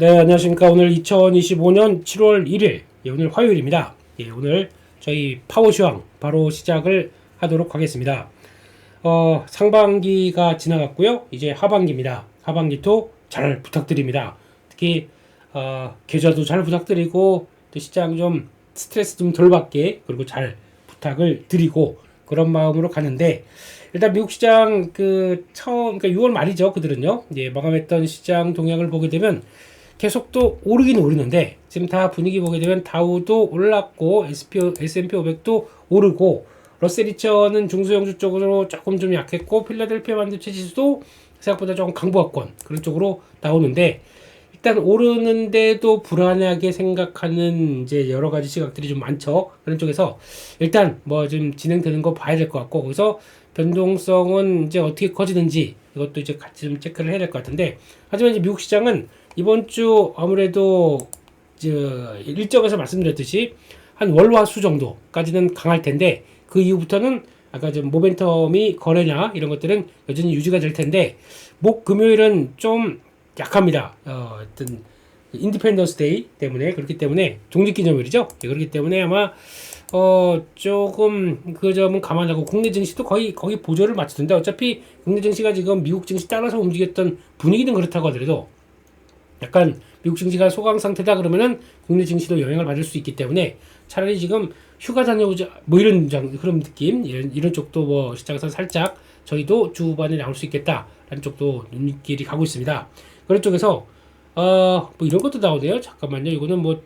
네, 안녕하십니까. 오늘 2025년 7월 1일, 오늘 화요일입니다. 오늘 저희 파워시황 바로 시작을 하도록 하겠습니다. 상반기가 지나갔고요. 이제 하반기입니다. 하반기도 잘 부탁드립니다. 특히 계좌도 잘 부탁드리고 또 시장 좀 스트레스 좀 덜 받게 그리고 잘 부탁을 드리고 그런 마음으로 가는데, 일단 미국 시장 그러니까 6월 말이죠. 그들은요. 마감했던 시장 동향을 보게 되면 계속 또 오르긴 오르는데, 지금 다 분위기 보게 되면 다우도 올랐고 S&P 500도 오르고, 러셀 2000은 중소형주 쪽으로 조금 좀 약했고, 필라델피아 반도체 지수도 생각보다 조금 강보합권 그런 쪽으로 나오는데, 일단 오르는데도 불안하게 생각하는 이제 여러 가지 시각들이 좀 많죠. 그런 쪽에서 일단 뭐 좀 진행되는 거 봐야 될 것 같고, 거기서 변동성은 이제 어떻게 커지는지 이것도 이제 같이 좀 체크를 해야 될 것 같은데, 하지만 이제 미국 시장은 이번 주 아무래도 일정에서 말씀드렸듯이 한 월화수 정도까지는 강할 텐데, 그 이후부터는 아까 좀 모멘텀이 거래냐 이런 것들은 여전히 유지가 될 텐데, 목 금요일은 좀 약합니다. 어떤 인디펜던스 데이 때문에, 그렇기 때문에 독립기념일이죠. 그렇기 때문에 아마 조금 그 점은 감안하고, 국내 증시도 거의 보조를 맞추던데, 어차피 국내 증시가 지금 미국 증시 따라서 움직였던 분위기는 그렇다고 하더라도 약간 미국 증시가 소강 상태다 그러면은 국내 증시도 영향을 받을 수 있기 때문에, 차라리 지금 휴가 다녀오자 뭐 이런 그런 느낌, 이런 쪽도 뭐 시장에서 살짝 저희도 주 후반에 나올 수 있겠다라는 쪽도 눈길이 가고 있습니다. 그런 쪽에서 뭐 이런 것도 나오네요. 잠깐만요. 이거는 뭐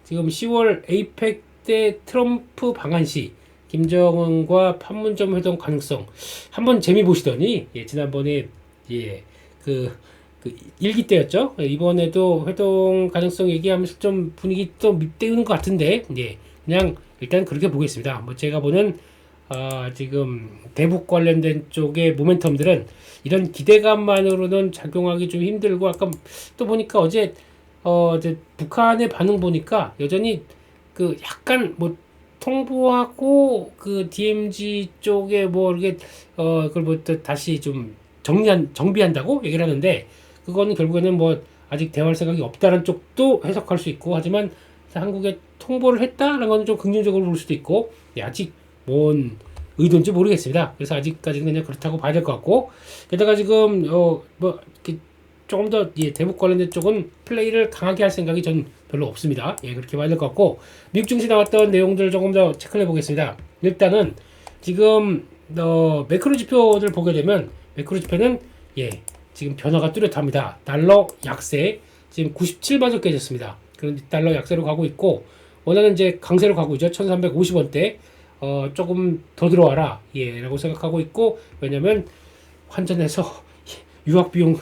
지금 10월 에이펙 때 트럼프 방한 시 김정은과 판문점 회동 가능성 한번 재미 보시더니, 지난번에 그 일기 때였죠. 이번에도 회동 가능성 얘기하면서 좀 분위기 또 밉대우는 것 같은데, 그냥 일단 그렇게 보겠습니다. 뭐 제가 보는 지금 대북 관련된 쪽의 모멘텀들은 이런 기대감만으로는 작용하기 좀 힘들고, 아까 또 보니까 어제 북한의 반응 보니까 여전히 그 약간 뭐 통보하고 그 DMZ 쪽에 뭐 이렇게 그걸 뭐 또 다시 좀 정비한다고 얘기를 하는데, 그거는 결국에는 뭐 아직 대화할 생각이 없다는 쪽도 해석할 수 있고, 하지만 한국에 통보를 했다라는 건 좀 긍정적으로 볼 수도 있고, 아직 뭔 의도인지 모르겠습니다. 그래서 아직까지는 그냥 그렇다고 봐야 될 것 같고, 게다가 지금 뭐 조금 더 대북 관련된 쪽은 플레이를 강하게 할 생각이 전 별로 없습니다. 그렇게 봐야 될 것 같고, 미국 증시 나왔던 내용들 조금 더 체크를 해보겠습니다. 일단은 지금 매크로 지표를 보게 되면, 매크로 지표는 지금 변화가 뚜렷합니다. 달러 약세 지금 97바트 깨졌습니다. 그런 달러 약세로 가고 있고, 원하는 이제 강세로 가고 있죠. 1350원대 조금 더 들어와라 라고 생각하고 있고, 왜냐면 환전해서 유학 비용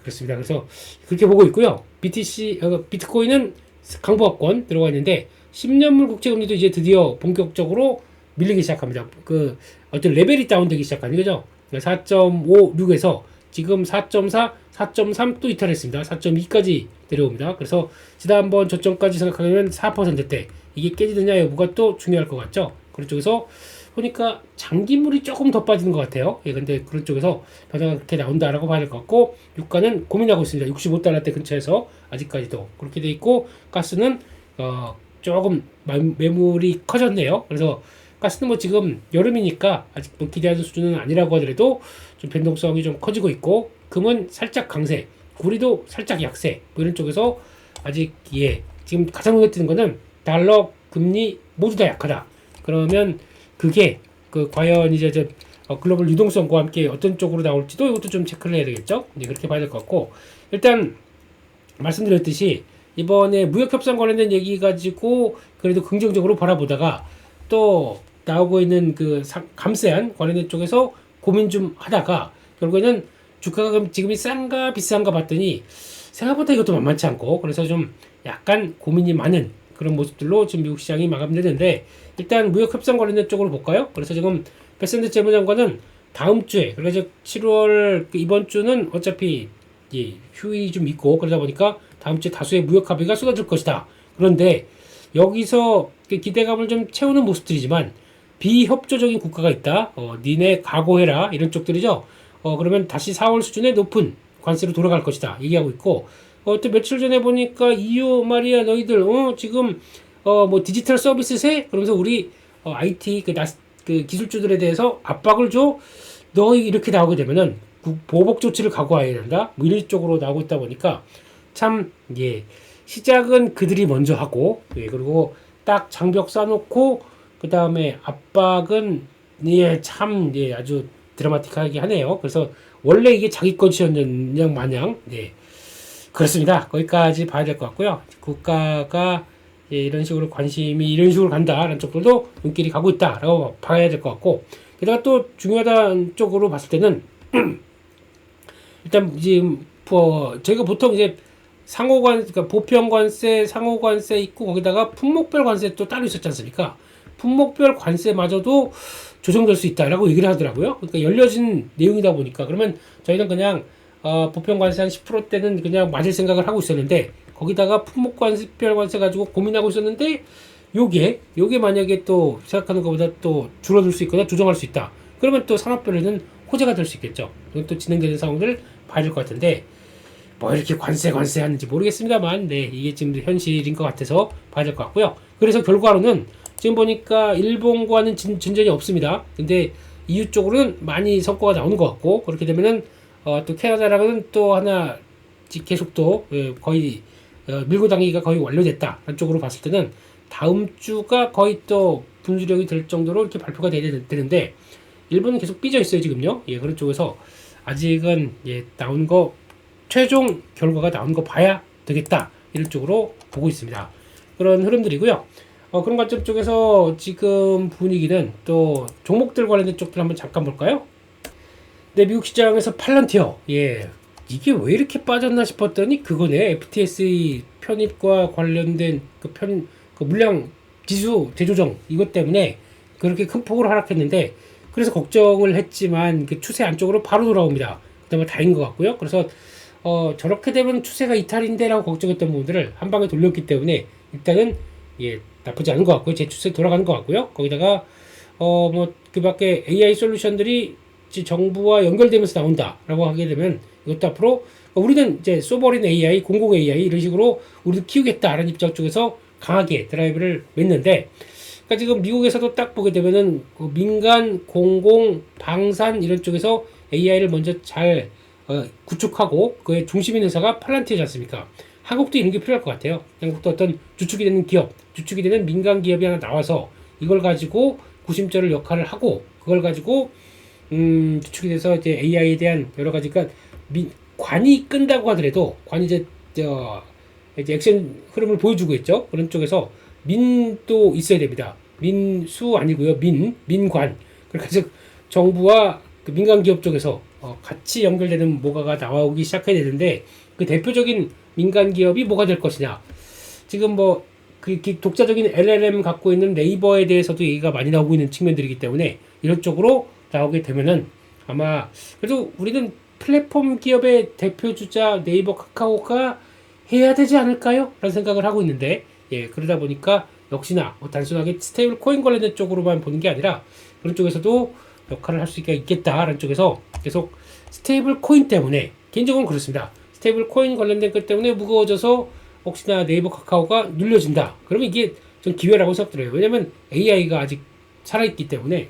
그렇습니다. 그래서 그렇게 보고 있고요. 비트코인은 강보합권 들어가 있는데, 10년물 국채금리도 이제 드디어 본격적으로 밀리기 시작합니다. 그 어떤 레벨이 다운되기 시작하는 거죠. 4.56에서 지금 4.4, 4.3 또 이탈했습니다. 4.2까지 내려옵니다. 그래서 지난번 저점까지 생각하면 4%대 이게 깨지느냐 여부가 또 중요할 것 같죠. 그런 쪽에서 보니까 장기물이 조금 더 빠지는 것 같아요. 근데 그런 쪽에서 변화가 그렇게 나온다라고 봐야 될 것 같고, 유가는 고민하고 있습니다. 65달러대 근처에서 아직까지도 그렇게 돼 있고, 가스는 조금 매물이 커졌네요. 그래서 가스는 뭐 지금 여름이니까 아직 뭐 기대하는 수준은 아니라고 하더라도 좀 변동성이 좀 커지고 있고, 금은 살짝 강세, 구리도 살짝 약세, 뭐 이런 쪽에서 아직 지금 가장 눈에 띄는 거는 달러 금리 모두 다 약하다. 그러면 그게 과연 이제 글로벌 유동성과 함께 어떤 쪽으로 나올지도 이것도 좀 체크를 해야 되겠죠. 그렇게 봐야 될 것 같고, 일단 말씀드렸듯이 이번에 무역 협상 관련된 얘기 가지고 그래도 긍정적으로 바라보다가, 또 나오고 있는 그 감세한 관련된 쪽에서 고민 좀 하다가 결국에는 주가가 지금이 싼가 비싼가 봤더니 생각보다 이것도 만만치 않고, 그래서 좀 약간 고민이 많은 그런 모습들로 지금 미국 시장이 마감되는데, 일단 무역 협상 관련된 쪽으로 볼까요? 그래서 지금 베센트 재무장관은 다음 주에, 그래서 7월 이번 주는 어차피 휴일이 좀 있고, 그러다 보니까 다음 주에 다수의 무역 합의가 쏟아질 것이다. 그런데 여기서 기대감을 좀 채우는 모습들이지만, 비협조적인 국가가 있다. 니네 각오해라. 이런 쪽들이죠. 그러면 다시 4월 수준의 높은 관세로 돌아갈 것이다 얘기하고 있고, 또 며칠 전에 보니까 이오 말이야 너희들 지금 뭐 디지털 서비스 세? 그러면서 우리 IT 그 기술주들에 대해서 압박을 줘. 너 이렇게 나오게 되면은 보복 조치를 각오해야 된다. 뭐 이런 쪽으로 나오고 있다 보니까 참 시작은 그들이 먼저 하고 그리고 딱 장벽 쌓아놓고 그 다음에 압박은 참 아주 드라마틱하게 하네요. 그래서 원래 이게 자기 것이었느냐 마냥 그렇습니다. 거기까지 봐야 될 것 같고요. 국가가 이런 식으로 관심이 이런 식으로 간다라는 쪽들도 눈길이 가고 있다라고 봐야 될 것 같고, 게다가 또 중요하다는 쪽으로 봤을 때는 일단 지금 저희가 보통 이제 그러니까 보편관세, 상호관세 있고 거기다가 품목별 관세 또 따로 있었지 않습니까? 품목별 관세마저도 조정될 수 있다라고 얘기를 하더라고요. 그러니까 열려진 내용이다 보니까 그러면 저희는 그냥 보편 관세 한 10%대는 그냥 맞을 생각을 하고 있었는데 거기다가 품목 관세별 관세 가지고 고민하고 있었는데 요게 만약에 또 생각하는 것보다 또 줄어들 수 있거나 조정할 수 있다. 그러면 또 산업별로는 호재가 될 수 있겠죠. 이건 또 진행되는 상황들 봐야 될 것 같은데 뭐 이렇게 관세 하는지 모르겠습니다만 이게 지금 현실인 것 같아서 봐야 될 것 같고요. 그래서 결과로는 지금 보니까 일본과는 진전이 없습니다. 근데 EU 쪽으로는 많이 성과가 나오는 것 같고 그렇게 되면은 또 캐나다랑은 또 하나 계속 또 거의 밀고 당기기가 거의 완료됐다. 한쪽으로 봤을 때는 다음 주가 거의 또 분수령이 될 정도로 이렇게 발표가 되는데 일본은 계속 삐져 있어요 지금요. 그런 쪽에서 아직은 나온 거 최종 결과가 나온 거 봐야 되겠다 이런 쪽으로 보고 있습니다. 그런 흐름들이고요. 그런 관점 쪽에서 지금 분위기는 또 종목들 관련된 쪽들 한번 잠깐 볼까요? 네, 미국 시장에서 팔런티어 이게 왜 이렇게 빠졌나 싶었더니 그거네. FTSE 편입과 관련된 그 물량 지수 재조정 이것 때문에 그렇게 큰 폭으로 하락했는데 그래서 걱정을 했지만 그 추세 안쪽으로 바로 돌아옵니다. 그다음에 다인 것 같고요. 그래서 저렇게 되면 추세가 이탈인데 라고 걱정했던 부분들을 한 방에 돌렸기 때문에 일단은 나쁘지 않은 것 같고요. 제 추세 돌아가는 것 같고요. 거기다가 뭐 그 밖에 AI 솔루션들이 정부와 연결되면서 나온다라고 하게 되면 이것도 앞으로 우리는 이제 소버린 AI, 공공 AI 이런 식으로 우리도 키우겠다라는 입장 쪽에서 강하게 드라이브를 맺는데, 그러니까 지금 미국에서도 딱 보게 되면은 그 민간, 공공, 방산 이런 쪽에서 AI를 먼저 잘 구축하고 그의 중심인 회사가 팔란티어지 않습니까? 한국도 이런 게 필요할 것 같아요. 한국도 어떤 주축이 되는 기업, 주축이 되는 민간 기업이 하나 나와서 이걸 가지고 구심점을 역할을 하고 그걸 가지고 주축이 돼서 이제 AI에 대한 여러 가지 관이 끈다고 하더라도 관이 이제 액션 흐름을 보여주고 있죠. 그런 쪽에서 민도 있어야 됩니다. 민수 아니고요. 민관. 그래서 정부와 그 민간 기업 쪽에서 같이 연결되는 뭐가가 나오기 시작해야 되는데 그 대표적인 민간 기업이 뭐가 될 것이냐. 지금 뭐 그 독자적인 LLM 갖고 있는 네이버에 대해서도 얘기가 많이 나오고 있는 측면들이기 때문에 이런 쪽으로 나오게 되면은 아마 그래도 우리는 플랫폼 기업의 대표 주자 네이버 카카오가 해야 되지 않을까요? 라는 생각을 하고 있는데 그러다 보니까 역시나 단순하게 스테이블 코인 관련된 쪽으로만 보는 게 아니라 그런 쪽에서도 역할을 할 수 있겠다라는 쪽에서 계속 스테이블 코인 때문에 개인적으로는 그렇습니다. 스테이블 코인 관련된 것 때문에 무거워져서 혹시나 네이버 카카오가 눌려진다. 그러면 이게 전 기회라고 생각들어요. 왜냐면 AI가 아직 살아있기 때문에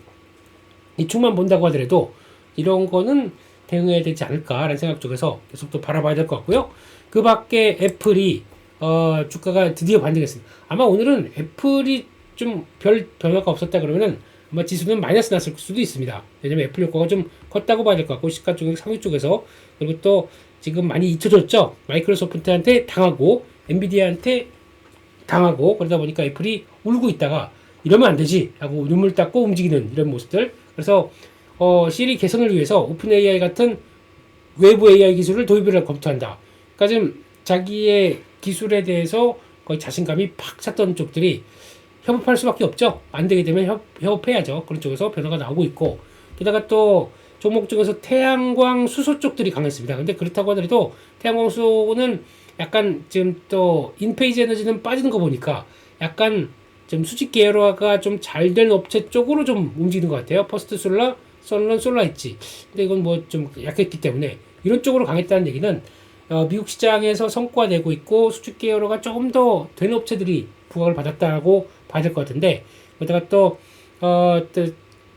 이쪽만 본다고 하더라도 이런 거는 대응해야 되지 않을까라는 생각 쪽에서 계속 또 바라봐야 될 것 같고요. 그 밖에 애플이 주가가 드디어 반등했습니다. 아마 오늘은 애플이 좀 별 변화가 없었다 그러면은 아마 지수는 마이너스 났을 수도 있습니다. 왜냐면 애플 효과가 좀 컸다고 봐야 될 것 같고 시가 쪽 상위 쪽에서 그리고 또 지금 많이 잊혀졌죠. 마이크로소프트한테 당하고 엔비디아한테 당하고 그러다 보니까 애플이 울고 있다가 이러면 안 되지 하고 눈물 닦고 움직이는 이런 모습들. 그래서 시리 개선을 위해서 오픈 AI 같은 외부 AI 기술을 도입을 검토한다. 그러니까 지금 자기의 기술에 대해서 거의 자신감이 팍 찼던 쪽들이 협업할 수밖에 없죠. 안 되게 되면 협업해야죠. 그런 쪽에서 변화가 나오고 있고 게다가 또 종목 중에서 태양광 수소 쪽들이 강했습니다. 근데 그렇다고 하더라도 태양광 수소는 약간 지금 또 인페이즈 에너지는 빠지는 거 보니까 약간 좀 수직 계열화가 좀 잘 된 업체 쪽으로 좀 움직이는 것 같아요. 퍼스트 솔라, 선런 솔라 있지. 근데 이건 뭐 좀 약했기 때문에 이런 쪽으로 강했다는 얘기는 미국 시장에서 성과되고 있고 수직 계열화가 조금 더 된 업체들이 부각을 받았다고 봐야 될 것 같은데, 거기다가 또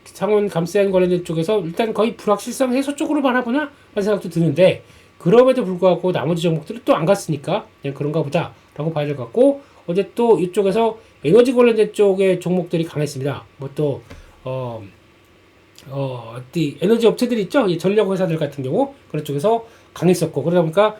상원 감세안 관련된 쪽에서 일단 거의 불확실성 해소 쪽으로 바라보나 하는 생각도 드는데, 그럼에도 불구하고 나머지 종목들은 또 안 갔으니까 그냥 그런가 보다 라고 봐야 될 것 같고, 어제 또 이쪽에서 에너지 관련된 쪽의 종목들이 강했습니다. 에너지 업체들이 있죠? 이 전력 회사들 같은 경우 그런 쪽에서 강했었고, 그러다 보니까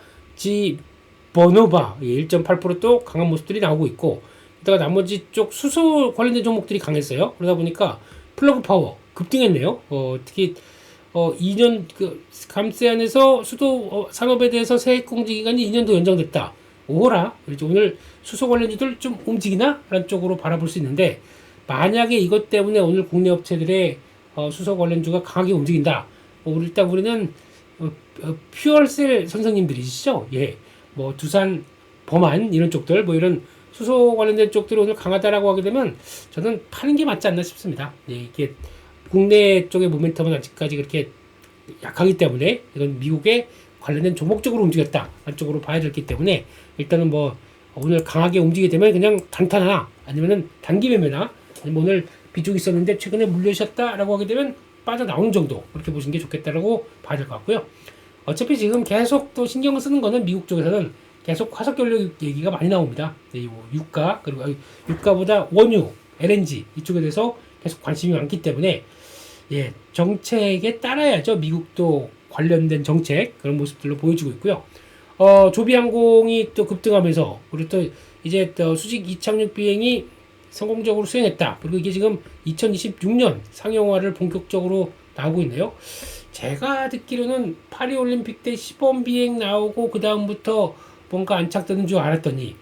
버노바 1.8%또 강한 모습들이 나오고 있고, 그다가 나머지 쪽 수소 관련된 종목들이 강했어요. 그러다 보니까 플러그 파워 급등했네요. 특히 2년 감세안에서 수도 산업에 대해서 세액 공제 기간이 2년도 연장됐다. 오호라. 오늘 수소 관련주들 좀 움직이나? 라는 쪽으로 바라볼 수 있는데, 만약에 이것 때문에 오늘 국내 업체들의 수소 관련주가 강하게 움직인다. 일단 우리는 퓨얼셀 선생님들이시죠. 예. 두산, 범한 이런 쪽들, 이런 수소 관련된 쪽들이 오늘 강하다라고 하게 되면 저는 파는 게 맞지 않나 싶습니다. 예, 이게 국내 쪽의 모멘텀은 아직까지 그렇게 약하기 때문에 이건 미국에 관련된 종목적으로 움직였다 안쪽으로 봐야 되기 때문에, 일단은 오늘 강하게 움직이게 되면 그냥 단타나 아니면은 단기 매매나, 아니면 오늘 비중이 있었는데 최근에 물려주셨다라고 하게 되면 빠져나오는 정도, 그렇게 보시는 게 좋겠다라고 봐야 될 것 같고요. 어차피 지금 계속 또 신경 쓰는 거는 미국 쪽에서는 계속 화석 연료 얘기가 많이 나옵니다. 유가, 그리고 유가보다 원유, LNG 이쪽에 대해서 계속 관심이 많기 때문에, 예, 정책에 따라야죠. 미국도 관련된 정책 그런 모습들로 보여주고 있고요. 조비항공이 또 급등하면서, 그리고 또 이제 또 수직 이착륙 비행이 성공적으로 수행했다. 그리고 이게 지금 2026년 상용화를 본격적으로 나오고 있네요. 제가 듣기로는 파리올림픽 때 시범 비행 나오고 그 다음부터 뭔가 안착되는 줄 알았더니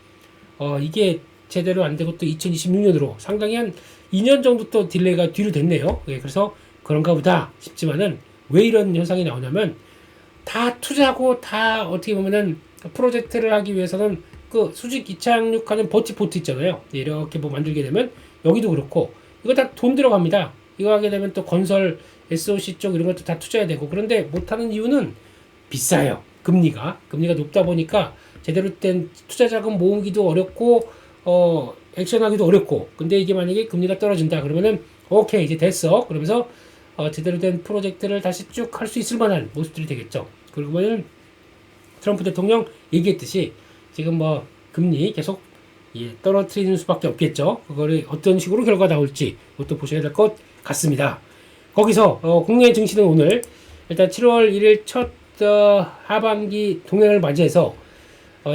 이게 제대로 안 되고 또 2026년으로 상당히 한 2년 정도 또 딜레이가 뒤로 됐네요. 예, 그래서 그런가 보다 싶지만은, 왜 이런 현상이 나오냐면, 다 투자하고 다 어떻게 보면은 프로젝트를 하기 위해서는 그 수직 이착륙하는 버티포트 있잖아요. 이렇게 만들게 되면 여기도 그렇고 이거 다 돈 들어갑니다. 이거 하게 되면 또 건설 SOC 쪽 이런 것도 다 투자해야 되고, 그런데 못하는 이유는 비싸요. 금리가 높다 보니까 제대로 된 투자 자금 모으기도 어렵고 액션하기도 어렵고. 근데 이게 만약에 금리가 떨어진다 그러면은 오케이 이제 됐어 그러면서 제대로 된 프로젝트를 다시 쭉 할 수 있을 만한 모습들이 되겠죠. 그러면은 트럼프 대통령 얘기했듯이 지금 금리 계속 떨어뜨리는 수밖에 없겠죠. 그거를 어떤 식으로 결과가 나올지 그것도 보셔야 될 것 같습니다. 거기서 국내 증시는 오늘 일단 7월 1일 첫 하반기 동행을 맞이해서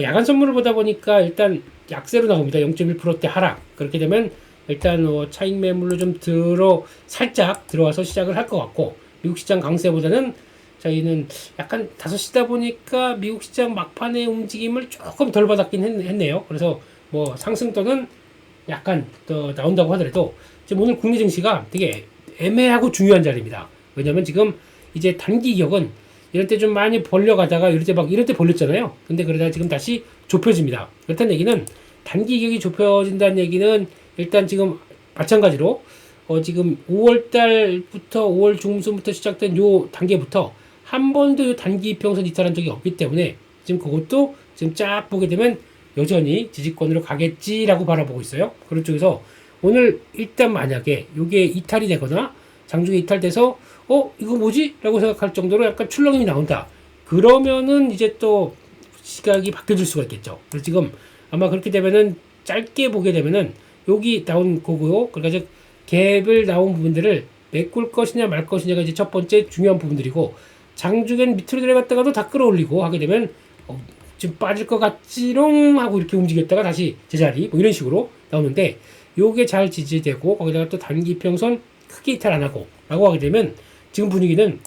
야간 선물을 보다 보니까 일단 약세로 나옵니다. 0.1%대 하락. 그렇게 되면 일단 차익 매물로 좀 살짝 들어와서 시작을 할 것 같고, 미국 시장 강세보다는 저희는 약간 5시다 보니까 미국 시장 막판의 움직임을 조금 덜 받았긴 했네요. 그래서 상승도는 약간 더 나온다고 하더라도 지금 오늘 국내 증시가 되게 애매하고 중요한 자리입니다. 왜냐면 지금 이제 단기 기억은 이럴 때 좀 많이 벌려가다가 이럴 때 벌렸잖아요. 근데 그러다가 지금 다시 좁혀집니다. 그렇다는 얘기는 단기 기억이 좁혀진다는 얘기는 일단 지금 마찬가지로 지금 5월달부터 5월 중순부터 시작된 요 단계부터 한 번도 요 단기 이평선 이탈한 적이 없기 때문에 지금 그것도 지금 쫙 보게 되면 여전히 지지권으로 가겠지라고 바라보고 있어요. 그런 쪽에서 오늘 일단 만약에 요게 이탈이 되거나 장중에 이탈돼서 이거 뭐지? 라고 생각할 정도로 약간 출렁임이 나온다. 그러면은 이제 또 시각이 바뀌어질 수가 있겠죠. 그래서 지금 아마 그렇게 되면은 짧게 보게 되면은 여기 나온 거고요. 그러니까 갭을 나온 부분들을 메꿀 것이냐 말 것이냐가 이제 첫 번째 중요한 부분들이고, 장중엔 밑으로 내려갔다가도 다 끌어올리고 하게 되면 지금 빠질 것 같지롱 하고 이렇게 움직였다가 다시 제자리 이런 식으로 나오는데, 요게 잘 지지되고 거기다가 또 단기 평선 크게 이탈 안 하고 라고 하게 되면 지금 분위기는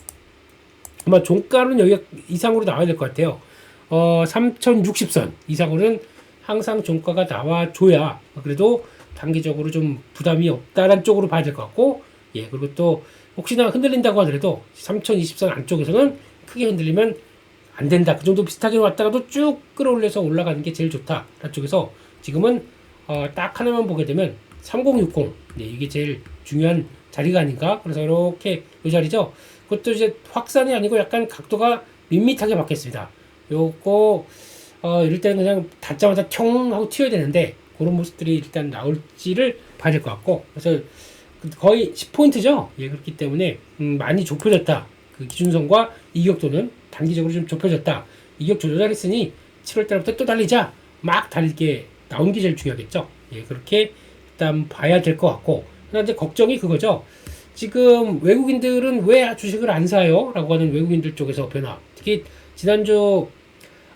아마 종가는 여기 이상으로 나와야 될 것 같아요. 3060선 이상으로는 항상 종가가 나와줘야 그래도 단기적으로 좀 부담이 없다란 쪽으로 봐야 될 것 같고, 예, 그리고 또 혹시나 흔들린다고 하더라도 3020선 안쪽에서는 크게 흔들리면 안 된다. 그 정도 비슷하게 왔다가도 쭉 끌어올려서 올라가는 게 제일 좋다. 그쪽에서 지금은 딱 하나만 보게 되면 3060, 네, 이게 제일 중요한 자리가 아닌가. 그래서 이렇게 이 자리죠. 그것도 이제 확산이 아니고 약간 각도가 밋밋하게 바뀌었습니다. 요거 이럴 때는 그냥 닿자마자 총 하고 튀어야 되는데 그런 모습들이 일단 나올지를 봐야 될 것 같고, 그래서 거의 10포인트죠. 예, 그렇기 때문에 많이 좁혀졌다. 그 기준선과 이격도는 단기적으로 좀 좁혀졌다. 이격 조절했으니 7월 달부터 또 달리자. 막 달릴 게 나온 게 제일 중요하겠죠. 예, 그렇게 일단 봐야 될 것 같고, 그러나 이제 걱정이 그거죠. 지금 외국인들은 왜 주식을 안 사요? 라고 하는 외국인들 쪽에서 변화. 특히 지난주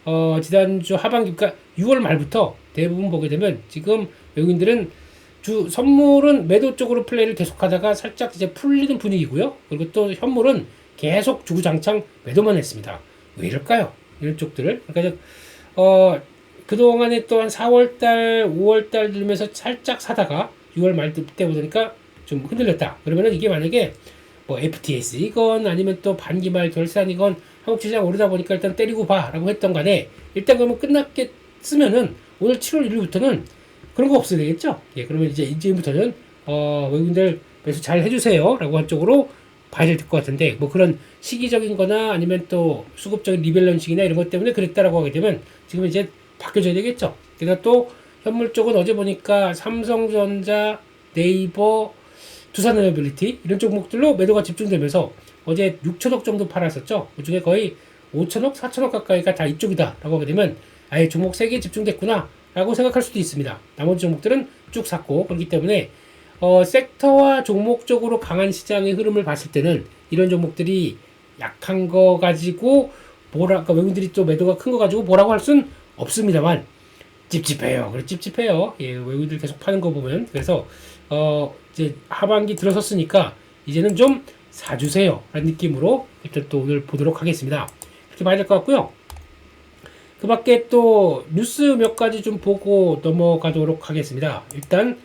하반기, 그러니까 6월 말부터 대부분 보게 되면 지금 외국인들은 선물은 매도 쪽으로 플레이를 계속하다가 살짝 이제 풀리는 분위기고요. 그리고 또 현물은 계속 주구장창 매도만 했습니다. 왜 이럴까요? 이런 쪽들을. 그러니까 그동안에 또 한 4월달, 5월달 들면서 살짝 사다가 6월 말 때 보니까 좀 흔들렸다. 그러면은 이게 만약에 뭐 FTS이건 아니면 또 반기말 결산이건 한국 시장 오르다 보니까 일단 때리고 봐라고 했던 간에 일단 그러면 끝났겠으면은 오늘 7월 1일부터는 그런 거 없어야 되겠죠? 예, 그러면 이제부터는 외국인들 매수 잘 해주세요 라고 한 쪽으로 봐야 될 것 같은데, 뭐 그런 시기적인 거나 아니면 또 수급적인 리밸런싱이나 이런 것 때문에 그랬다라고 하게 되면 지금 이제 바뀌어져야 되겠죠. 그러니까 또 현물 쪽은 어제 보니까 삼성전자, 네이버, 두산에너빌리티 이런 종목들로 매도가 집중되면서 어제 6천억 정도 팔았었죠. 그 중에 거의 5천억, 4천억 가까이가 다 이쪽이다 라고 하게 되면 아예 종목 3개에 집중됐구나 라고 생각할 수도 있습니다. 나머지 종목들은 쭉 샀고, 그렇기 때문에 섹터와 종목적으로 강한 시장의 흐름을 봤을 때는 이런 종목들이 약한 거 가지고 그러니까 외국인들이 또 매도가 큰 거 가지고 뭐라고 할 순 없습니다만 찝찝해요. 그래 찝찝해요. 예, 외국인들 계속 파는 거 보면. 그래서 이제 하반기 들어섰으니까 이제는 좀 사주세요 라는 느낌으로 일단 또 오늘 보도록 하겠습니다. 이렇게 봐야 될 것 같고요. 그 밖에 또 뉴스 몇 가지 좀 보고 넘어가도록 하겠습니다. 일단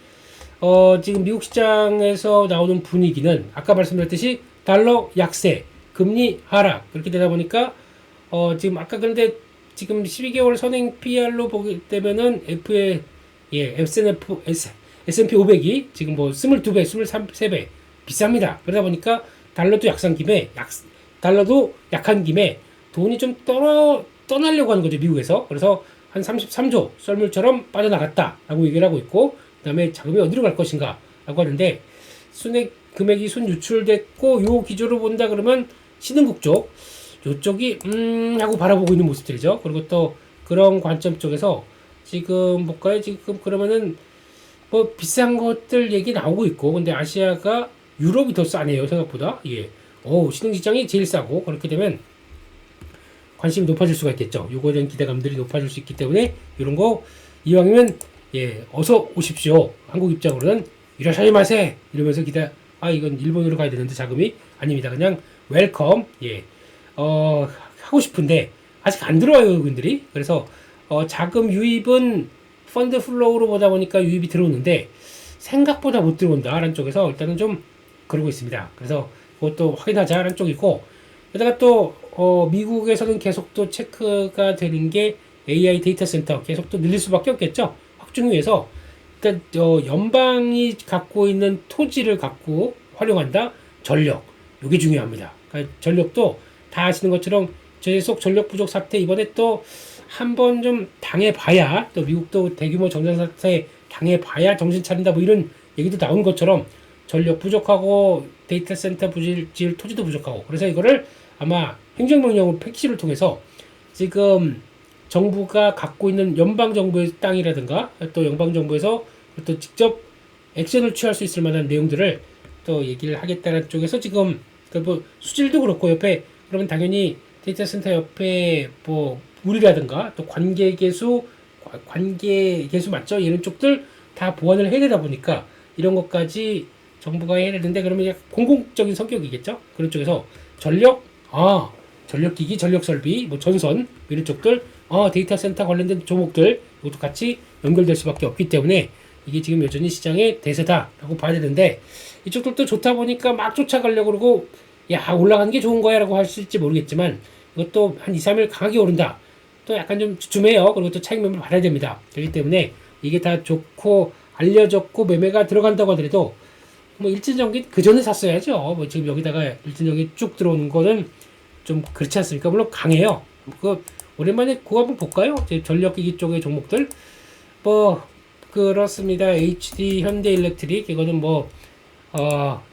지금 미국 시장에서 나오는 분위기는 아까 말씀드렸듯이 달러 약세, 금리 하락, 그렇게 되다 보니까 지금 아까 그런데 지금 12개월 선행 PR로 보게 되면은 S&P 500이 지금 뭐 22배, 23배 비쌉니다. 그러다 보니까 달러도 달러도 약한 김에 돈이 좀 떠나려고 하는 거죠, 미국에서. 그래서 한 33조 썰물처럼 빠져나갔다라고 얘기를 하고 있고, 그 다음에 자금이 어디로 갈 것인가 라고 하는데, 순액 금액이 순유출됐고 요 기조로 본다 그러면 신흥국 쪽 요쪽이 하고 바라보고 있는 모습들이죠. 그리고 또 그런 관점 쪽에서 지금 볼까요? 지금 그러면은 뭐 비싼 것들 얘기 나오고 있고, 근데 아시아가 유럽이 더 싸네요, 생각보다. 예. 신흥시장이 제일 싸고, 그렇게 되면 관심이 높아질 수가 있겠죠. 요거에 대한 기대감들이 높아질 수 있기 때문에 이런 거 이왕이면 어서 오십시오. 한국 입장으로는 이라샤이마세 이러면서 이건 일본으로 가야 되는데 자금이 아닙니다. 그냥 웰컴. 하고 싶은데 아직 안 들어와요, 외국인들이. 그래서 자금 유입은 펀드 플로우로 보다 보니까 유입이 들어오는데 생각보다 못 들어온다라는 쪽에서 일단은 좀 그러고 있습니다. 그래서 그것도 확인하자라는 쪽이고, 게다가 또 미국에서는 계속 또 체크가 되는 게 AI 데이터 센터 계속 또 늘릴 수밖에 없겠죠. 확충 위해서. 그러니까 연방이 갖고 있는 토지를 갖고 활용한다. 전력. 이게 중요합니다. 그러니까 전력도 다 아시는 것처럼 계속 전력 부족 사태 이번에 또 한번 좀 당해봐야, 또 미국도 대규모 정전 사태 당해봐야 정신 차린다 뭐 이런 얘기도 나온 것처럼 전력 부족하고 데이터 센터 지을 토지도 부족하고, 그래서 이거를 아마 행정명령을 패키지를 통해서 지금 정부가 갖고 있는 연방정부의 땅이라든가 또 연방정부에서 또 직접 액션을 취할 수 있을 만한 내용들을 또 얘기를 하겠다는 쪽에서 지금 뭐 수질도 그렇고, 옆에 그러면 당연히 데이터 센터 옆에 뭐 물이라든가 또 관계 개수 맞죠? 이런 쪽들 다 보완을 해야 되다 보니까 이런 것까지 정부가 해야 되는데, 그러면 공공적인 성격이겠죠? 그런 쪽에서 전력기기, 전력설비, 뭐 전선 이런 쪽들, 데이터 센터 관련된 종목들 이것도 같이 연결될 수밖에 없기 때문에 이게 지금 여전히 시장의 대세다라고 봐야 되는데, 이쪽들도 좋다 보니까 막 쫓아가려고 그러고 올라가는 게 좋은 거야 라고 하실지 모르겠지만, 이것도 한 2, 3일 강하게 오른다. 또 약간 좀 주춤해요. 그리고 또 차익 매매를 받아야 됩니다. 그렇기 때문에 이게 다 좋고 알려졌고 매매가 들어간다고 하더라도 뭐 일진전기 그 전에 샀어야죠. 뭐 지금 여기다가 일진전기 쭉 들어오는 거는 좀 그렇지 않습니까? 물론 강해요. 오랜만에 그거 한번 볼까요? 이제 전력기기 쪽의 종목들. 뭐 그렇습니다. HD 현대일렉트릭 이거는 뭐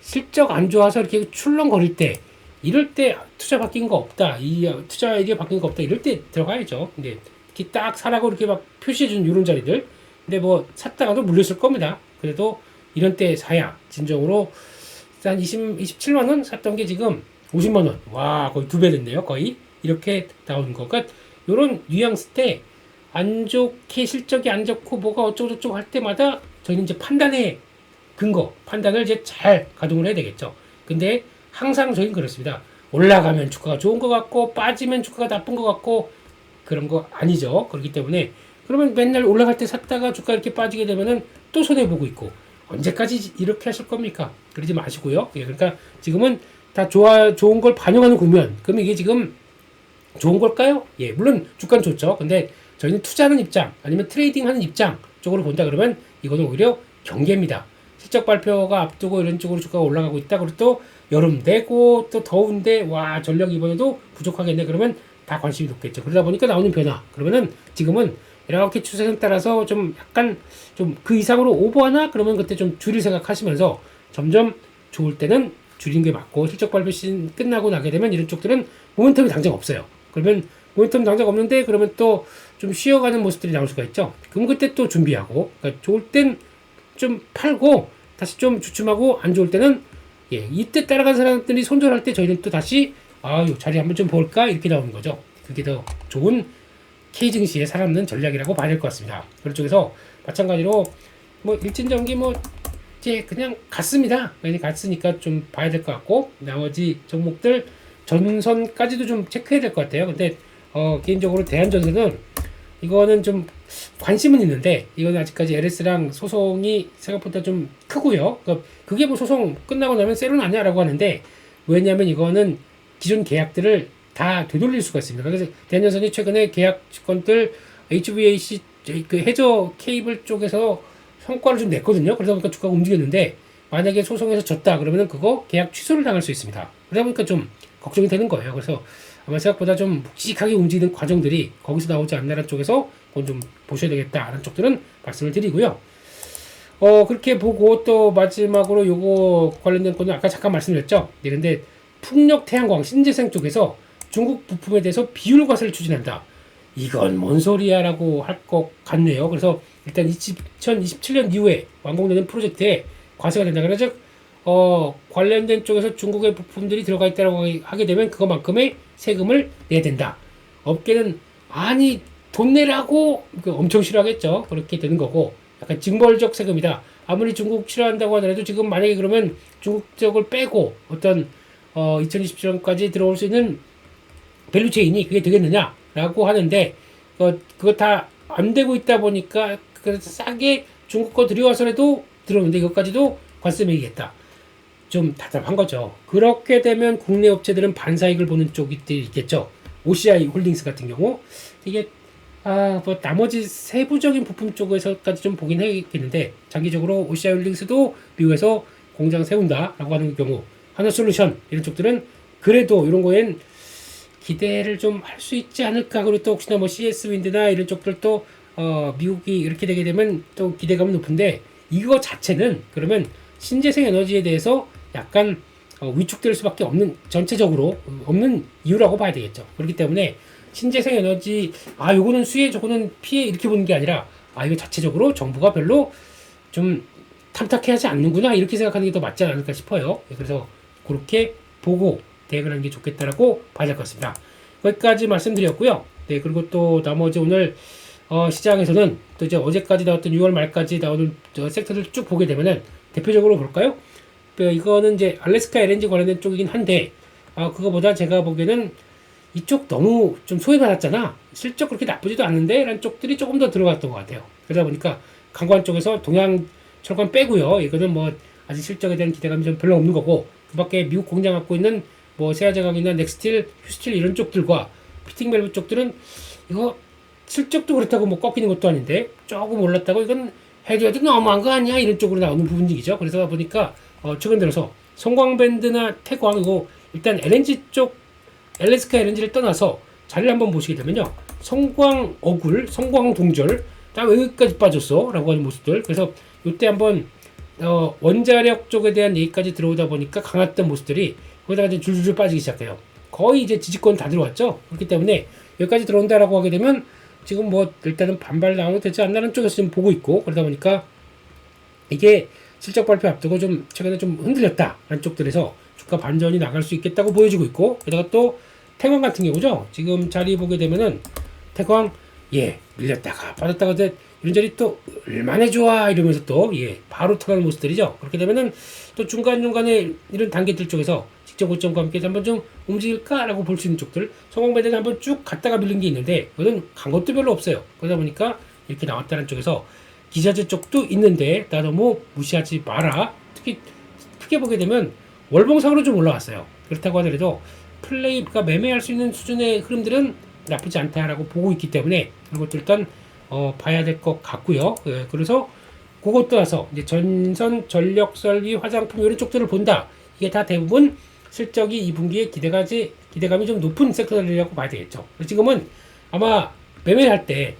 실적 안 좋아서 이렇게 출렁거릴 때 이럴 때 투자 바뀐 거 없다. 이 투자 아이디어 바뀐 거 없다. 이럴 때 들어가야죠. 근데 이렇게 딱 사라고 이렇게 막 표시해준 이런 자리들. 근데 뭐 샀다가도 물렸을 겁니다. 그래도 이런 때 사야 진정으로 한 27만 원 샀던 게 지금 50만 원. 와, 거의 2배 됐네요. 거의 이렇게 나오는 거. 그러니까 이런 뉘앙스 때 안 좋게 실적이 안 좋고 뭐가 어쩌고저쩌고 할 때마다 저희는 이제 판단의 근거, 판단을 이제 잘 가동을 해야 되겠죠. 근데 항상 저희는 그렇습니다. 올라가면 주가가 좋은 것 같고 빠지면 주가가 나쁜 것 같고 그런 거 아니죠. 그렇기 때문에 그러면 맨날 올라갈 때 샀다가 주가 이렇게 빠지게 되면은 또 손해보고 있고 언제까지 이렇게 하실 겁니까? 그러지 마시고요. 예, 그러니까 지금은 다 좋은 걸 반영하는 국면. 그럼 이게 지금 좋은 걸까요? 예, 물론 주가는 좋죠. 근데 저희는 투자하는 입장 아니면 트레이딩 하는 입장 쪽으로 본다 그러면 이거는 오히려 경계입니다. 실적 발표가 앞두고 이런 쪽으로 주가가 올라가고 있다. 그리고 또 여름 되고 또 더운데 와 전력 이번에도 부족하겠네. 그러면 다 관심이 높겠죠. 그러다 보니까 나오는 변화. 그러면은 지금은 이렇게 추세선 따라서 좀 약간 좀 그 이상으로 오버하나 그러면 그때 좀 줄일 생각하시면서 점점 좋을 때는 줄인 게 맞고 실적 발표 시즌 끝나고 나게 되면 이런 쪽들은 모멘텀이 당장 없어요. 그러면 모멘텀 당장 없는데 그러면 또 좀 쉬어가는 모습들이 나올 수가 있죠. 그럼 그때 또 준비하고 그러니까 좋을 땐 좀 팔고 다시 좀 주춤하고 안 좋을 때는 예, 이때 따라간 사람들이 손절할 때 저희는 또 다시 요 자리 한번 좀 볼까 이렇게 나오는 거죠. 그게 더 좋은 K 증시에 살아남는 전략이라고 봐야 될 것 같습니다. 그런 쪽에서 마찬가지로 뭐 일진전기 뭐 이제 그냥 갔습니다. 그냥 갔으니까 좀 봐야 될 것 같고 나머지 종목들 전선까지도 좀 체크해야 될 것 같아요. 근데 개인적으로 대한전선은 이거는 좀 관심은 있는데 이거는 아직까지 LS랑 소송이 생각보다 좀 크고요. 그러니까 그게 뭐 소송 끝나고 나면 셀은 아니야라고 하는데 왜냐하면 이거는 기존 계약들을 다 되돌릴 수가 있습니다. 그래서 대한전선이 최근에 계약권들 HVAC 그 해저 케이블 쪽에서 성과를 좀 냈거든요. 그러다 보니까 주가가 움직였는데 만약에 소송에서 졌다 그러면은 그거 계약 취소를 당할 수 있습니다. 그러다 보니까 좀 걱정이 되는 거예요. 그래서 아마 생각보다 좀 묵직하게 움직이는 과정들이 거기서 나오지 않나라는 쪽에서 그건 좀 보셔야 되겠다라는 쪽들은 말씀을 드리고요. 그렇게 보고 또 마지막으로 요거 관련된 거는 아까 잠깐 말씀드렸죠. 네, 근데 풍력 태양광 신재생 쪽에서 중국 부품에 대해서 비율 과세를 추진한다. 이건 뭔 소리야라고 할 것 같네요. 그래서 일단 2027년 이후에 완공되는 프로젝트에 과세가 된다. 그래서 관련된 쪽에서 중국의 부품들이 들어가 있다고 하게 되면 그것만큼의 세금을 내야 된다. 업계는 아니 돈 내라고 엄청 싫어하겠죠. 그렇게 되는 거고 약간 징벌적 세금이다. 아무리 중국 싫어한다고 하더라도 지금 만약에 그러면 중국 쪽을 빼고 어떤 2027년까지 들어올 수 있는 밸류체인이 그게 되겠느냐라고 하는데 그거 다 안 되고 있다 보니까 그래서 싸게 중국 거 들여와서라도 들어오는데 이것까지도 관세 매기겠다. 좀 답답한 거죠. 그렇게 되면 국내 업체들은 반사익을 보는 쪽이 있겠죠. OCI 홀딩스 같은 경우 이게 뭐 나머지 세부적인 부품 쪽에서까지 좀 보긴 해야겠는데 장기적으로 OCI 홀딩스도 미국에서 공장 세운다라고 하는 경우 하나솔루션 이런 쪽들은 그래도 이런 거엔 기대를 좀 할 수 있지 않을까. 그리고 또 혹시나 뭐 CS 윈드나 이런 쪽들도 미국이 이렇게 되게 되면 또 기대감은 높은데 이거 자체는 그러면 신재생 에너지에 대해서 약간 위축될 수밖에 없는 전체적으로 없는 이유라고 봐야 되겠죠. 그렇기 때문에 신재생 에너지 요거는 수혜 저거는 피해 이렇게 보는 게 아니라 이거 자체적으로 정부가 별로 좀 탐탁해 하지 않는구나 이렇게 생각하는 게 더 맞지 않을까 싶어요. 그래서 그렇게 보고 대응을 하는 게 좋겠다라고 봐야 될 것 같습니다. 거기까지 말씀드렸고요. 네, 그리고 또 나머지 오늘 시장에서는 또 이제 어제까지 나왔던 6월 말까지 나오는 섹터들 쭉 보게 되면은 대표적으로 볼까요? 이거는 이제 알래스카 LNG 관련된 쪽이긴 한데 그거보다 제가 보기에는 이쪽 너무 좀 소외받았잖아. 실적 그렇게 나쁘지도 않은데 라는 쪽들이 조금 더 들어갔던 것 같아요. 그러다 보니까 강관 쪽에서 동양 철관 빼고요. 이거는 뭐 아직 실적에 대한 기대감이 좀 별로 없는 거고 그 밖에 미국 공장 갖고 있는 뭐 세아제강이나 넥스틸, 휴스틸 이런 쪽들과 피팅 밸브 쪽들은 이거 실적도 그렇다고 뭐 꺾이는 것도 아닌데 조금 올랐다고 이건 해도 너무한 거 아니야 이런 쪽으로 나오는 부분이죠. 그래서 보니까 최근 들어서 성광밴드나 태광 이거 일단 LNG 쪽 알래스카 LNG를 떠나서 자리를 한번 보시게 되면요. 성광 어굴, 성광 동절, 나 왜 여기까지 빠졌어? 라고 하는 모습들. 그래서 이때 한번 원자력 쪽에 대한 얘기까지 들어오다 보니까 강했던 모습들이 거기다가 이제 줄줄줄 빠지기 시작해요. 거의 이제 지지권 다 들어왔죠. 그렇기 때문에 여기까지 들어온다라고 하게 되면 지금 뭐 일단은 반발 나오도 되지 않나는 쪽에서 지금 보고 있고, 그러다 보니까 이게 실적 발표 앞두고 좀 최근에 좀 흔들렸다 라는 쪽들에서 주가 반전이 나갈 수 있겠다고 보여지고 있고, 게다가 또 태광 같은 경우죠. 지금 자리 보게 되면은 태광 밀렸다가 빠졌다가 이런 자리 또 얼마나 좋아 이러면서 또 바로 터가는 모습들이죠. 그렇게 되면은 또 중간중간에 이런 단계들 쪽에서 직전 고점과 함께 한번 좀 움직일까라고 볼 수 있는 쪽들, 성공배당이 한번 쭉 갔다가 밀린 게 있는데 이거는 간 것도 별로 없어요. 그러다 보니까 이렇게 나왔다는 쪽에서 기자재 쪽도 있는데 나 너무 무시하지 마라. 특히 크게 보게 되면 월봉상으로 좀 올라왔어요. 그렇다고 하더라도 플레이가 매매할 수 있는 수준의 흐름들은 나쁘지 않다라고 보고 있기 때문에 이것도 일단 봐야 될 것 같고요. 그래서 그것 떠나서 이제 전선, 전력, 설비, 화장품 이런 쪽들을 본다. 이게 다 대부분 실적이 2분기에 기대감이 좀 높은 섹터들이라고 봐야 되겠죠. 지금은 아마 매매할 때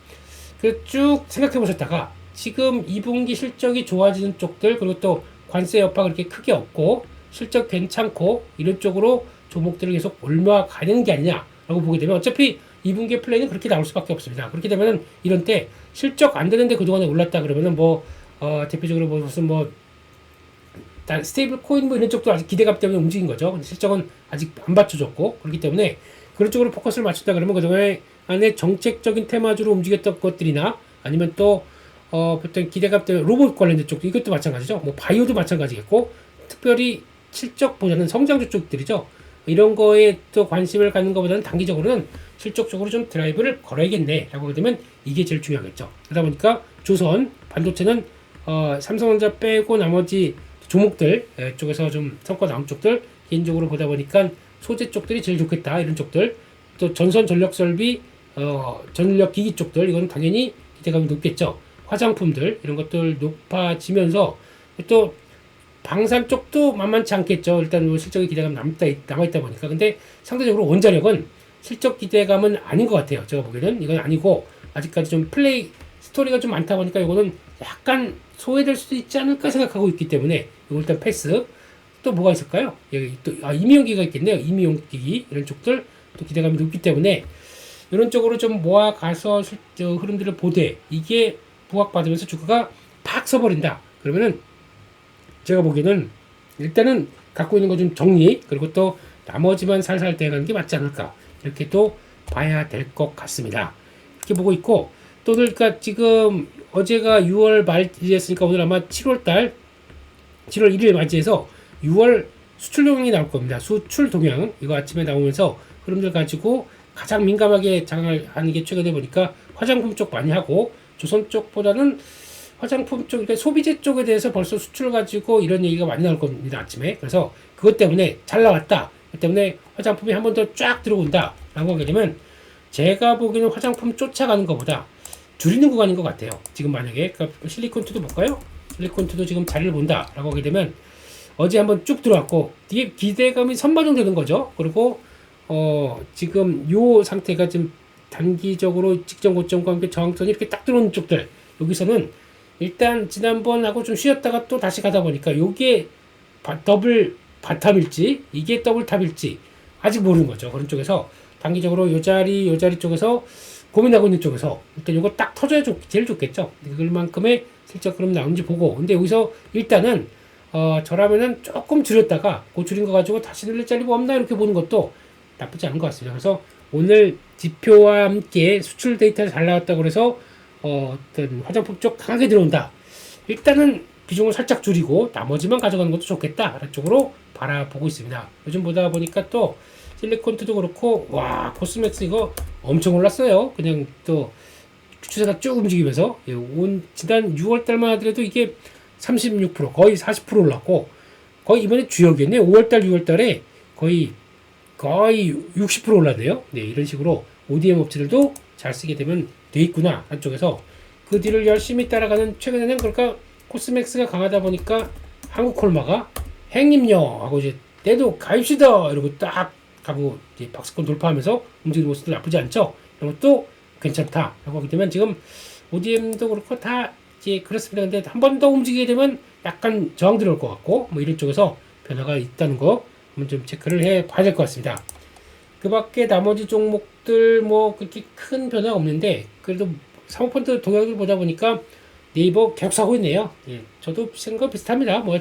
쭉 생각해 보셨다가 지금 2분기 실적이 좋아지는 쪽들, 그리고 또 관세 여파가 그렇게 크게 없고 실적 괜찮고 이런 쪽으로 종목들을 계속 올라가는 게 아니냐라고 보게 되면 어차피 2분기 플레이는 그렇게 나올 수밖에 없습니다. 그렇게 되면은 이런 때 실적 안 되는데 그동안에 올랐다 그러면은 대표적으로 무슨 스테이블 코인 이런 쪽도 아직 기대감 때문에 움직인 거죠. 근데 실적은 아직 안 받쳐줬고, 그렇기 때문에 그런 쪽으로 포커스를 맞춘다 그러면 그동안에 안에 정책적인 테마주로 움직였던 것들이나 아니면 또 보통 기대감 때문에 로봇 관련된 쪽도 이것도 마찬가지죠. 바이오도 마찬가지겠고, 특별히 실적보다는 성장주 쪽들이죠. 이런 거에 또 관심을 갖는 것보다는 단기적으로는 실적적으로 좀 드라이브를 걸어야겠네 라고 하게 되면 이게 제일 중요하겠죠. 그러다 보니까 조선, 반도체는 삼성전자 빼고 나머지 종목들 쪽에서 좀 성과 나온 쪽들 개인적으로 보다 보니까 소재 쪽들이 제일 좋겠다 이런 쪽들, 또 전선 전력 설비 전력 기기 쪽들 이건 당연히 기대감이 높겠죠. 화장품들 이런 것들 높아지면서 또 방산 쪽도 만만치 않겠죠. 일단 실적의 기대감 남아있다 보니까. 근데 상대적으로 원자력은 실적 기대감은 아닌 것 같아요. 제가 보기에는 이건 아니고 아직까지 좀 플레이 스토리가 좀 많다 보니까 이거는 약간 소외될 수도 있지 않을까 생각하고 있기 때문에 이거 일단 패스. 또 뭐가 있을까요? 여기 또 임의용기가 있겠네요. 임의용기 이런 쪽들 또 기대감이 높기 때문에 이런 쪽으로 좀 모아가서 흐름들을 보되 이게 부각받으면서 주가가 팍 서버린다. 그러면은 제가 보기에는 일단은 갖고 있는 거 좀 정리, 그리고 또 나머지만 살살 대응하는 게 맞지 않을까 이렇게 또 봐야 될 것 같습니다. 이렇게 보고 있고, 또 그러니까 지금 어제가 6월 말이었으니까 오늘 아마 7월 1일 맞이해서 6월 수출 동향이 나올 겁니다. 수출 동향 이거 아침에 나오면서 흐름들 가지고 가장 민감하게 장을 하는 게 최근에 보니까 화장품 쪽 많이 하고, 조선 쪽보다는 화장품 쪽, 그러니까 소비재 쪽에 대해서 벌써 수출 가지고 이런 얘기가 많이 나올 겁니다, 아침에. 그래서 그것 때문에 잘 나왔다. 그 때문에 화장품이 한 번 더 쫙 들어온다. 라고 하게 되면 제가 보기에는 화장품 쫓아가는 것보다 줄이는 구간인 것 같아요. 지금 만약에. 그러니까 실리콘2도 볼까요? 실리콘2도 지금 자리를 본다. 라고 하게 되면 어제 한번 쭉 들어왔고, 뒤에 기대감이 선반영되는 거죠. 그리고, 지금 요 상태가 좀 단기적으로 직전 고점과 함께 저항선이 이렇게 딱 들어오는 쪽들. 여기서는 일단 지난번하고 좀 쉬었다가 또 다시 가다 보니까 요게 더블 바텀일지 이게 더블 탑일지 아직 모르는 거죠. 그런 쪽에서 단기적으로 요 자리 쪽에서 고민하고 있는 쪽에서 일단 요거 딱 터져야 제일 좋겠죠. 그만큼의 실적 그럼 나오는지 보고, 근데 여기서 일단은 저라면은 조금 줄였다가 그 줄인 거 가지고 다시 늘릴 자리 뭐 없나 이렇게 보는 것도 나쁘지 않은 것 같습니다. 그래서 오늘 지표와 함께 수출 데이터가 잘 나왔다고 그래서 어떤 화장품 쪽 강하게 들어온다. 일단은 비중을 살짝 줄이고 나머지만 가져가는 것도 좋겠다. 라는 쪽으로 바라보고 있습니다. 요즘 보다 보니까 또 실리콘트도 그렇고, 와, 코스맥스 이거 엄청 올랐어요. 그냥 또 추세가 쭉 움직이면서 지난 6월 달만 하더라도 이게 36% 거의 40% 올랐고, 거의 이번에 주역이었네. 5월달 6월달에 거의 60% 올랐네요. 네, 이런 식으로 ODM 업체들도 잘 쓰게 되면 돼 있구나 한쪽에서 그 뒤를 열심히 따라가는, 최근에는 그러니까 코스맥스가 강하다 보니까 한국콜마가 행님요 하고 이제 때도 가입시다 이러고 딱 가고 이제 박스권 돌파하면서 움직이는 모습도 나쁘지 않죠. 이런 것도 괜찮다라고 하게 되면 지금 ODM도 그렇고 다 이제 그렇습니다. 근데 한 번 더 움직이게 되면 약간 저항 들어올 것 같고 뭐 이런 쪽에서 변화가 있다는 거 한번 좀 체크를 해 봐야 될 것 같습니다. 그 밖에 나머지 종목들 뭐 그렇게 큰 변화가 없는데 그래도 사모펀드 동향을 보다 보니까 네이버 계속 사고 있네요. 예, 저도 생각 비슷합니다. 뭐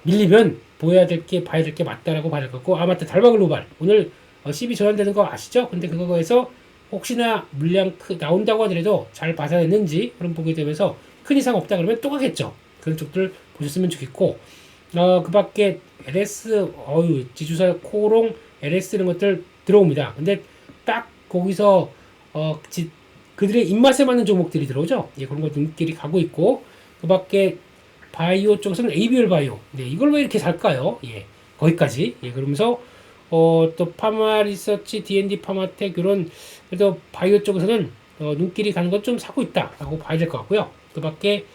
밀리면 보여야 될 게 봐야 될 게 맞다라고 봐야 될 것 같고 맞다 달방글로벌 오늘 12 전환되는 거 아시죠? 근데 그거에서 혹시나 물량 나온다고 하더라도 잘 받아냈는지 그런 보게 되면서 큰 이상 없다 그러면 또 가겠죠. 그런 쪽들 보셨으면 좋겠고 그 밖에 LS 지주사 코롱 LS 이런 것들 들어옵니다. 근데 딱 거기서 그들의 입맛에 맞는 종목들이 들어오죠. 예, 그런 거 눈길이 가고 있고 그 밖에 바이오 쪽에서는 ABL 바이오. 네, 이걸 왜 이렇게 살까요? 예, 거기까지. 예, 그러면서 또 파마 리서치, D&D 파마텍 이런 그래도 바이오 쪽에서는 눈길이 가는 건 좀 사고 있다라고 봐야 될 것 같고요. 그 밖에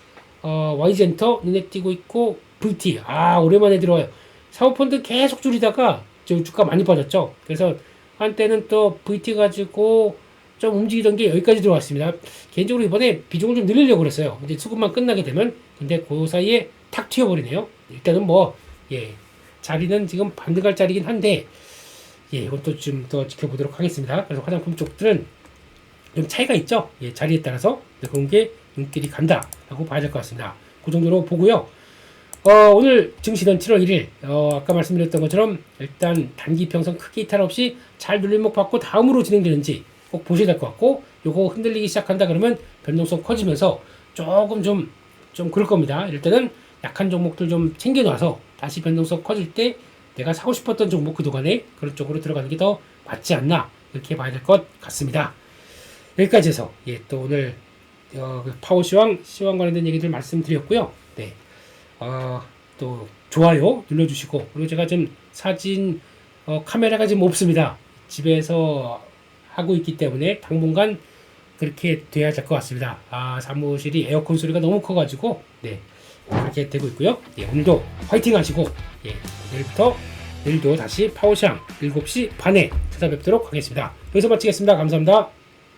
Y젠터 눈에 띄고 있고 VT 오랜만에 들어와요. 사모펀드 계속 줄이다가 주가 많이 빠졌죠. 그래서 한때는 또 VT 가지고 좀 움직이던 게 여기까지 들어왔습니다. 개인적으로 이번에 비중을 좀 늘리려고 그랬어요. 이제 수급만 끝나게 되면 근데 그 사이에 탁 튀어버리네요. 일단은 자리는 지금 반등 갈 자리긴 한데 이것도 좀 더 지켜보도록 하겠습니다. 그래서 화장품 쪽들은 좀 차이가 있죠. 자리에 따라서 그런 게 눈길이 간다라고 봐야 될 것 같습니다. 그 정도로 보고요. 오늘 증시는 7월 1일 아까 말씀드렸던 것처럼 일단 단기 평선 크게 이탈 없이 잘 눌림목 받고 다음으로 진행되는지 꼭 보셔야 될 것 같고 요거 흔들리기 시작한다 그러면 변동성 커지면서 조금 좀 그럴 겁니다. 일단은 약한 종목들 좀 챙겨놔서 다시 변동성 커질 때 내가 사고 싶었던 종목 그동안에 그런 쪽으로 들어가는 게 더 맞지 않나 이렇게 봐야 될 것 같습니다. 여기까지 해서 또 오늘 파워시황 관련된 얘기들 말씀드렸고요. 네. 또 좋아요 눌러주시고 그리고 제가 좀 사진 카메라가 지금 없습니다. 집에서 하고 있기 때문에 당분간 그렇게 돼야 될 것 같습니다. 사무실이 에어컨 소리가 너무 커가지고 그렇게 되고 있고요. 오늘도 화이팅 하시고 내일도 다시 파워시황 7시 반에 찾아뵙도록 하겠습니다. 여기서 마치겠습니다. 감사합니다.